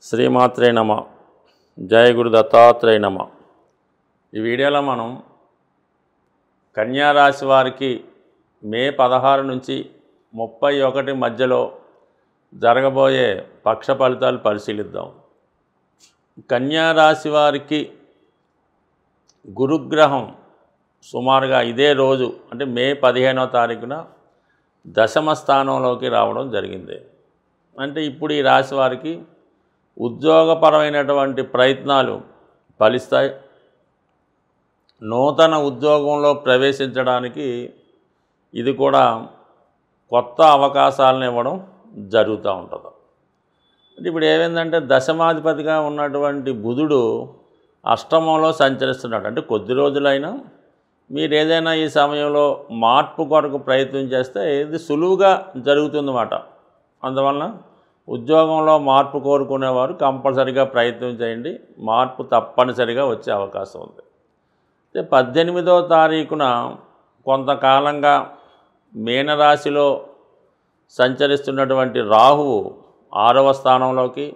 శ్రీమాత్రే నమ. జయ గురు దత్తాత్రేయ నమ. ఈ వీడియోలో మనం కన్యారాశి వారికి మే 16 నుంచి 31 మధ్యలో జరగబోయే పక్ష ఫలితాలు పరిశీలిద్దాం. కన్యారాశి వారికి గురుగ్రహం సుమారుగా ఇదే రోజు అంటే మే 15వ తారీఖున దశమ స్థానంలోకి రావడం జరిగింది. అంటే ఇప్పుడు ఈ రాశి వారికి ఉద్యోగపరమైనటువంటి ప్రయత్నాలు ఫలిస్తాయి. నూతన ఉద్యోగంలో ప్రవేశించడానికి ఇది కూడా కొత్త అవకాశాలను ఇవ్వడం జరుగుతూ ఉంటుంది. అంటే ఇప్పుడు ఏమైందంటే దశమాధిపతిగా ఉన్నటువంటి బుధుడు అష్టమంలో సంచరిస్తున్నాడు. అంటే కొద్ది రోజులైనా మీరు ఏదైనా ఈ సమయంలో మార్పు కొరకు ప్రయత్నం చేస్తే ఇది సులువుగా జరుగుతుందన్నమాట. అందువలన ఉద్యోగంలో మార్పు కోరుకునేవారు కంపల్సరీగా ప్రయత్నం చేయండి. మార్పు తప్పనిసరిగా వచ్చే అవకాశం ఉంది. 18వ తారీఖున కొంతకాలంగా మీనరాశిలో సంచరిస్తున్నటువంటి రాహువు 6వ స్థానంలోకి,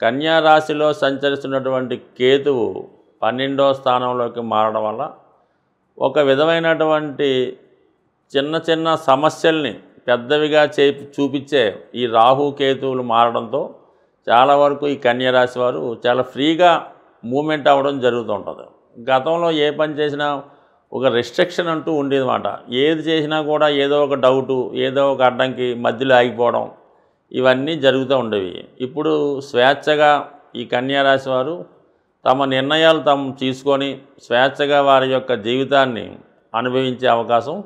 కన్యారాశిలో సంచరిస్తున్నటువంటి కేతువు 12వ స్థానంలోకి మారడం వల్ల ఒక విధమైనటువంటి చిన్న చిన్న సమస్యల్ని పెద్దవిగా చూపించే ఈ రాహు కేతువులు మారడంతో చాలా వరకు ఈ కన్యారాశి వారు చాలా ఫ్రీగా మూమెంట్ అవ్వడం జరుగుతూ ఉంటుంది. గతంలో ఏ పని చేసినా ఒక రెస్ట్రిక్షన్ అంటూ ఉండేదన్నమాట. ఏది చేసినా కూడా ఏదో ఒక డౌటు, ఏదో ఒక అడ్డంకి మధ్యలో ఆగిపోవడం ఇవన్నీ జరుగుతూ ఉండేవి. ఇప్పుడు స్వేచ్ఛగా ఈ కన్యారాశి వారు తమ నిర్ణయాలు తాము తీసుకొని స్వేచ్ఛగా వారి యొక్క జీవితాన్ని అనుభవించే అవకాశం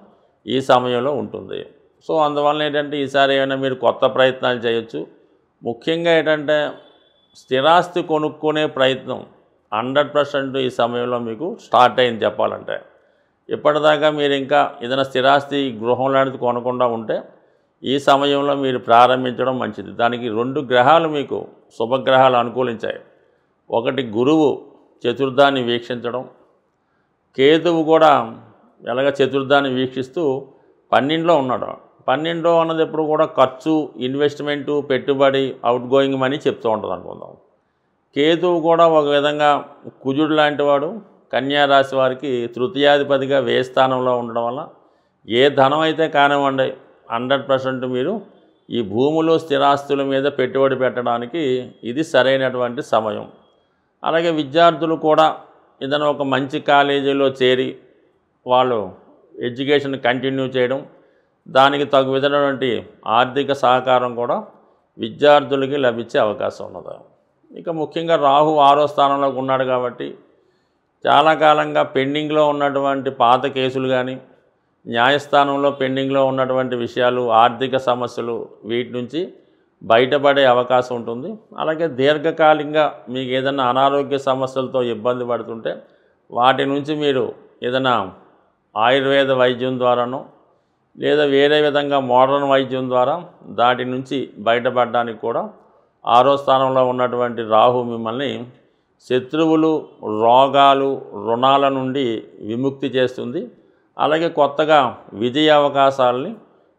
ఈ సమయంలో ఉంటుంది. సో అందువలన ఏంటంటే ఈసారి ఏమైనా మీరు కొత్త ప్రయత్నాలు చేయొచ్చు. ముఖ్యంగా ఏంటంటే స్థిరాస్తి కొనుక్కునే ప్రయత్నం 100% ఈ సమయంలో మీకు స్టార్ట్ అయింది చెప్పాలంటే. ఇప్పటిదాకా మీరు ఇంకా ఏదైనా స్థిరాస్తి గృహం లాంటిది కొనకుండా ఉంటే ఈ సమయంలో మీరు ప్రారంభించడం మంచిది. దానికి 2 గ్రహాలు మీకు శుభగ్రహాలు అనుకూలించాయి. ఒకటి గురువు చతుర్థాన్ని వీక్షించడం, కేతువు కూడా ఎలాగ చతుర్థాన్ని వీక్షిస్తూ 12లో ఉన్నాడు. 12 అన్నది ఎప్పుడు కూడా ఖర్చు, ఇన్వెస్ట్మెంటు, పెట్టుబడి, అవుట్ గోయింగ్ మనీ చెప్తూ ఉంటుంది అనుకుందాం. కేతువు కూడా ఒక విధంగా కుజుడు లాంటి వాడు. కన్యారాశి వారికి తృతీయాధిపతిగా వ్యయ స్థానంలో ఉండడం వల్ల ఏ ధనం అయితే కానివ్వండి 100% మీరు ఈ భూములు స్థిరాస్తుల మీద పెట్టుబడి పెట్టడానికి ఇది సరైనటువంటి సమయం. అలాగే విద్యార్థులు కూడా ఏదైనా ఒక మంచి కాలేజీలో చేరి వాళ్ళు ఎడ్యుకేషన్ కంటిన్యూ చేయడం, దానికి తగు విధమైనటువంటి ఆర్థిక సహకారం కూడా విద్యార్థులకి లభించే అవకాశం ఉన్నది. ఇక ముఖ్యంగా రాహు 6వ స్థానంలోకి ఉన్నాడు కాబట్టి చాలా కాలంగా పెండింగ్లో ఉన్నటువంటి పాత కేసులు కానీ, న్యాయస్థానంలో పెండింగ్లో ఉన్నటువంటి విషయాలు, ఆర్థిక సమస్యలు వీటి నుంచి బయటపడే అవకాశం ఉంటుంది. అలాగే దీర్ఘకాలికంగా మీకు ఏదైనా అనారోగ్య సమస్యలతో ఇబ్బంది పడుతుంటే వాటి నుంచి మీరు ఏదైనా ఆయుర్వేద వైద్యం ద్వారానో లేదా వేరే విధంగా మోడర్న్ వైద్యం ద్వారా దాటి నుంచి బయటపడడానికి కూడా 6వ స్థానంలో ఉన్నటువంటి రాహు మిమ్మల్ని శత్రువులు, రోగాలు, రుణాల నుండి విముక్తి చేస్తుంది. అలాగే కొత్తగా విజయ అవకాశాలని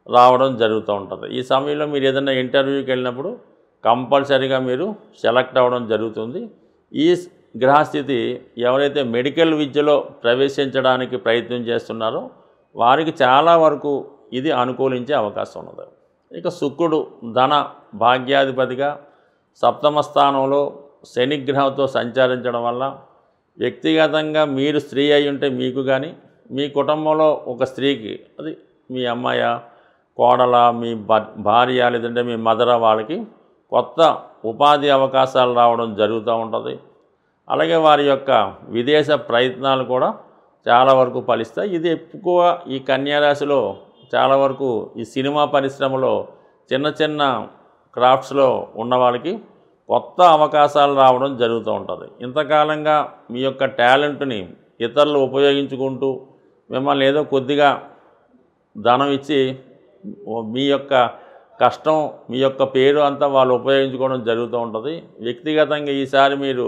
రావడం జరుగుతూ ఉంటుంది. ఈ సమయంలో మీరు ఏదైనా ఇంటర్వ్యూకి వెళ్ళినప్పుడు కంపల్సరీగా మీరు సెలెక్ట్ అవ్వడం జరుగుతుంది. ఈ గ్రహస్థితి ఎవరైతే మెడికల్ విద్యలో ప్రవేశించడానికి ప్రయత్నం చేస్తున్నారో వారికి చాలా వరకు ఇది అనుకూలించే అవకాశం ఉన్నది. ఇక శుక్రుడు ధన భాగ్యాధిపతిగా 7వ స్థానంలో శనిగ్రహంతో సంచరించడం వల్ల వ్యక్తిగతంగా మీరు స్త్రీ అయి ఉంటే మీకు కానీ, మీ కుటుంబంలో ఒక స్త్రీకి, అది మీ అమ్మాయ, కోడల, మీ భార్య లేదంటే మీ మదర్, వాళ్ళకి కొత్త ఉపాధి అవకాశాలు రావడం జరుగుతూ ఉంటుంది. అలాగే వారి యొక్క విదేశ ప్రయత్నాలు కూడా చాలా వరకు ఫలిస్తాయి. ఇది ఎక్కువ ఈ కన్యారాశిలో చాలా వరకు ఈ సినిమా పరిశ్రమలో చిన్న చిన్న క్రాఫ్ట్స్లో ఉన్న వాళ్ళకి కొత్త అవకాశాలు రావడం జరుగుతూ ఉంటుంది. ఇంతకాలంగా మీ యొక్క టాలెంట్ని ఇతరులు ఉపయోగించుకుంటూ మిమ్మల్ని ఏదో కొద్దిగా ధనం ఇచ్చి మీ యొక్క కష్టం, మీ యొక్క పేరు అంతా వాళ్ళు ఉపయోగించుకోవడం జరుగుతూ ఉంటుంది. వ్యక్తిగతంగా ఈసారి మీరు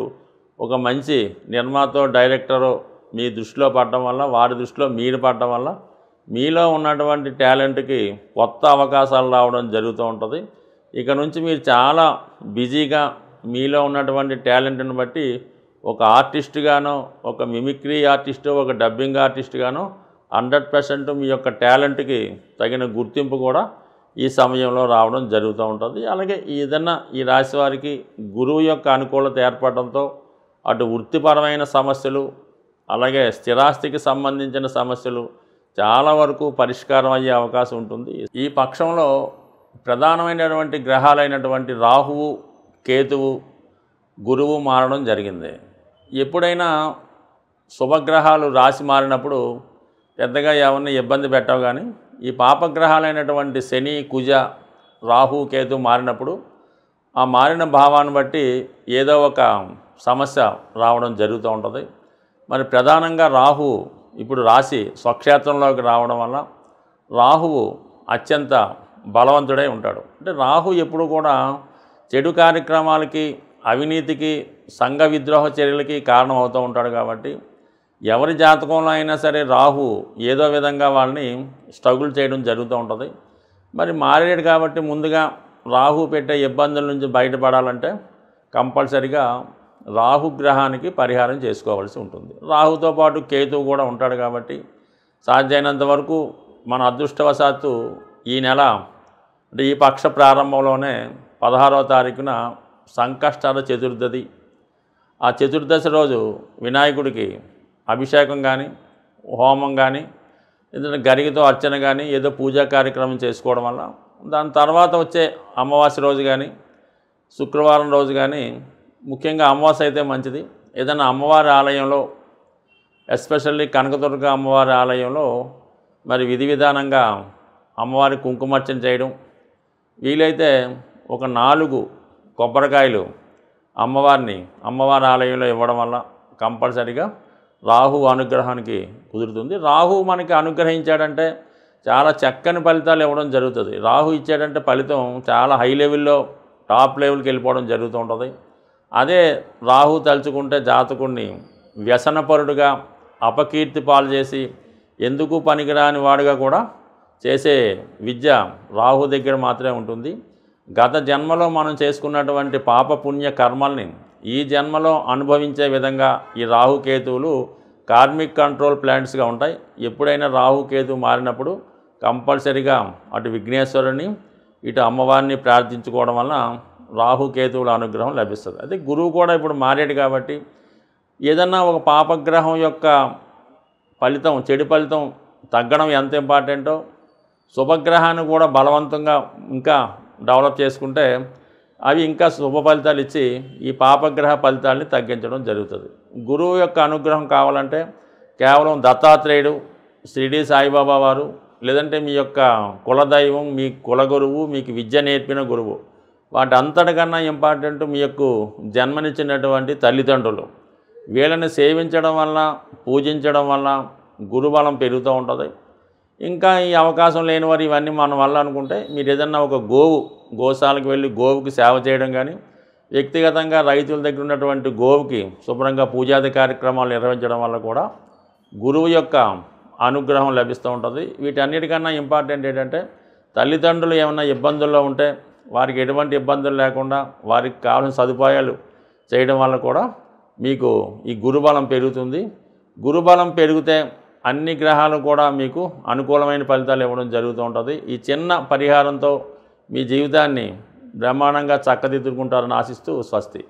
ఒక మంచి నిర్మాతో, డైరెక్టరో మీ దృష్టిలో పడడం వల్ల, వారి దృష్టిలో మీరు పడడం వల్ల మీలో ఉన్నటువంటి టాలెంట్కి కొత్త అవకాశాలు రావడం జరుగుతూ ఉంటుంది. ఇక నుంచి మీరు చాలా బిజీగా మీలో ఉన్నటువంటి టాలెంట్ని బట్టి ఒక ఆర్టిస్ట్గానో, ఒక మిమిక్రీ ఆర్టిస్టు, ఒక డబ్బింగ్ ఆర్టిస్ట్గానో 100% మీ యొక్క టాలెంట్కి తగిన గుర్తింపు కూడా ఈ సమయంలో రావడం జరుగుతూ ఉంటుంది. అలాగే ఏదన్నా ఈ రాశి వారికి గురువు యొక్క అనుకూలత ఏర్పడడంతో అటు వృత్తిపరమైన సమస్యలు, అలాగే స్థిరాస్తికి సంబంధించిన సమస్యలు చాలా వరకు పరిష్కారం అయ్యే అవకాశం ఉంటుంది. ఈ పక్షంలో ప్రధానమైనటువంటి గ్రహాలైనటువంటి రాహువు, కేతువు, గురువు మారడం జరిగింది. ఎప్పుడైనా శుభగ్రహాలు రాశి మారినప్పుడు పెద్దగా ఎవరిని ఇబ్బంది పెట్టవు, కానీ ఈ పాపగ్రహాలైనటువంటి శని, కుజ, రాహు, కేతు మారినప్పుడు ఆ మారిన భావాన్ని బట్టి ఏదో ఒక సమస్య రావడం జరుగుతూ ఉంటుంది. మరి ప్రధానంగా రాహు ఇప్పుడు రాశి స్వక్షేత్రంలోకి రావడం వల్ల రాహువు అత్యంత బలవంతుడై ఉంటాడు. అంటే రాహు ఎప్పుడు కూడా చెడు కార్యక్రమాలకి, అవినీతికి, సంఘ విద్రోహ చర్యలకి కారణం అవుతూ ఉంటాడు. కాబట్టి ఎవరి జాతకంలో అయినా సరే రాహు ఏదో విధంగా వాళ్ళని స్ట్రగుల్ చేయడం జరుగుతూ ఉంటుంది. మరి మారేడు కాబట్టి ముందుగా రాహు పెట్టే ఇబ్బందుల నుంచి బయటపడాలంటే కంపల్సరిగా రాహుగ్రహానికి పరిహారం చేసుకోవాల్సి ఉంటుంది. రాహుతో పాటు కేతువు కూడా ఉంటాడు కాబట్టి సాధ్యమైనంత వరకు మన అదృష్టవశాత్తు ఈ నెల అంటే ఈ పక్ష ప్రారంభంలోనే 16వ తారీఖున సంకష్టహర చతుర్దశి. ఆ చతుర్దశి రోజు వినాయకుడికి అభిషేకం కానీ, హోమం కానీ, ఏదైనా గరికతో అర్చన కానీ ఏదో పూజా కార్యక్రమం చేసుకోవడం వల్ల దాని తర్వాత వచ్చే అమావాస్య రోజు కానీ, శుక్రవారం రోజు కానీ, ముఖ్యంగా అమావాస్య అయితే మంచిది, ఏదైనా అమ్మవారి ఆలయంలో ఎస్పెషల్లీ కనకదుర్గ అమ్మవారి ఆలయంలో మరి విధి విధానంగా అమ్మవారి కుంకుమార్చన చేయడం, వీలైతే ఒక 4 కొబ్బరికాయలు అమ్మవారి ఆలయంలో ఇవ్వడం వల్ల కంపల్సరిగా రాహు అనుగ్రహానికి కుదురుతుంది. రాహు మనకి అనుగ్రహించాడంటే చాలా చక్కని ఫలితాలు ఇవ్వడం జరుగుతుంది. రాహు ఇచ్చాడంటే ఫలితం చాలా హై లెవెల్లో, టాప్ లెవెల్కి వెళ్ళిపోవడం జరుగుతూ ఉంటుంది. అదే రాహు తలుచుకుంటే జాతకుడిని వ్యసనపరుడుగా, అపకీర్తి పాలు చేసి ఎందుకు పనికిరాని వాడుగా కూడా చేసే విద్య రాహు దగ్గర మాత్రమే ఉంటుంది. గత జన్మలో మనం చేసుకున్నటువంటి పాపపుణ్య కర్మల్ని ఈ జన్మలో అనుభవించే విధంగా ఈ రాహుకేతువులు కార్మిక్ కంట్రోల్ ప్లాంట్స్గా ఉంటాయి. ఎప్పుడైనా రాహుకేతు మారినప్పుడు కంపల్సరిగా అటు విఘ్నేశ్వరుని, ఇటు అమ్మవారిని ప్రార్థించుకోవడం వలన రాహుకేతువుల అనుగ్రహం లభిస్తుంది. అయితే గురువు కూడా ఇప్పుడు మారాడు కాబట్టి ఏదన్నా ఒక పాపగ్రహం యొక్క ఫలితం, చెడు ఫలితం తగ్గడం ఎంత ఇంపార్టెంటో శుభగ్రహాన్ని కూడా బలవంతంగా ఇంకా డెవలప్ చేసుకుంటే అవి ఇంకా శుభ ఫలితాలు ఇచ్చి ఈ పాపగ్రహ ఫలితాలని తగ్గించడం జరుగుతుంది. గురువు యొక్క అనుగ్రహం కావాలంటే కేవలం దత్తాత్రేయుడు, షిరిడి సాయిబాబా వారు, లేదంటే మీ యొక్క కులదైవం, మీ కులగురువు, మీకు విద్య నేర్పిన గురువు, వాటి అంతటికన్నా ఇంపార్టెంట్ మీ యొక్క జన్మనిచ్చినటువంటి తల్లిదండ్రులు. వీళ్ళని సేవించడం వల్ల, పూజించడం వల్ల గురుబలం పెరుగుతూ ఉంటుంది. ఇంకా ఈ అవకాశం లేని వారు ఇవన్నీ మన వల్ల అనుకుంటే మీరు ఏదన్నా ఒక గోశాలకు వెళ్ళి గోవుకి సేవ చేయడం కానీ, వ్యక్తిగతంగా రైతుల దగ్గర ఉన్నటువంటి గోవుకి శుభ్రంగా పూజాది కార్యక్రమాలు నిర్వహించడం వల్ల కూడా గురువు యొక్క అనుగ్రహం లభిస్తూ ఉంటుంది. వీటన్నిటికన్నా ఇంపార్టెంట్ ఏంటంటే తల్లిదండ్రులు ఏమైనా ఇబ్బందుల్లో ఉంటే వారికి ఎటువంటి ఇబ్బందులు లేకుండా వారికి కావాల్సిన సదుపాయాలు చేయడం వల్ల కూడా మీకు ఈ గురుబలం పెరుగుతుంది. గురుబలం పెరిగితే అన్ని గ్రహాలు కూడా మీకు అనుకూలమైన ఫలితాలు ఇవ్వడం జరుగుతూ ఉంటుంది. ఈ చిన్న పరిహారంతో మీ జీవితాన్ని బ్రహ్మాండంగా చక్కదిద్దుకుంటారని ఆశిస్తూ స్వస్తి.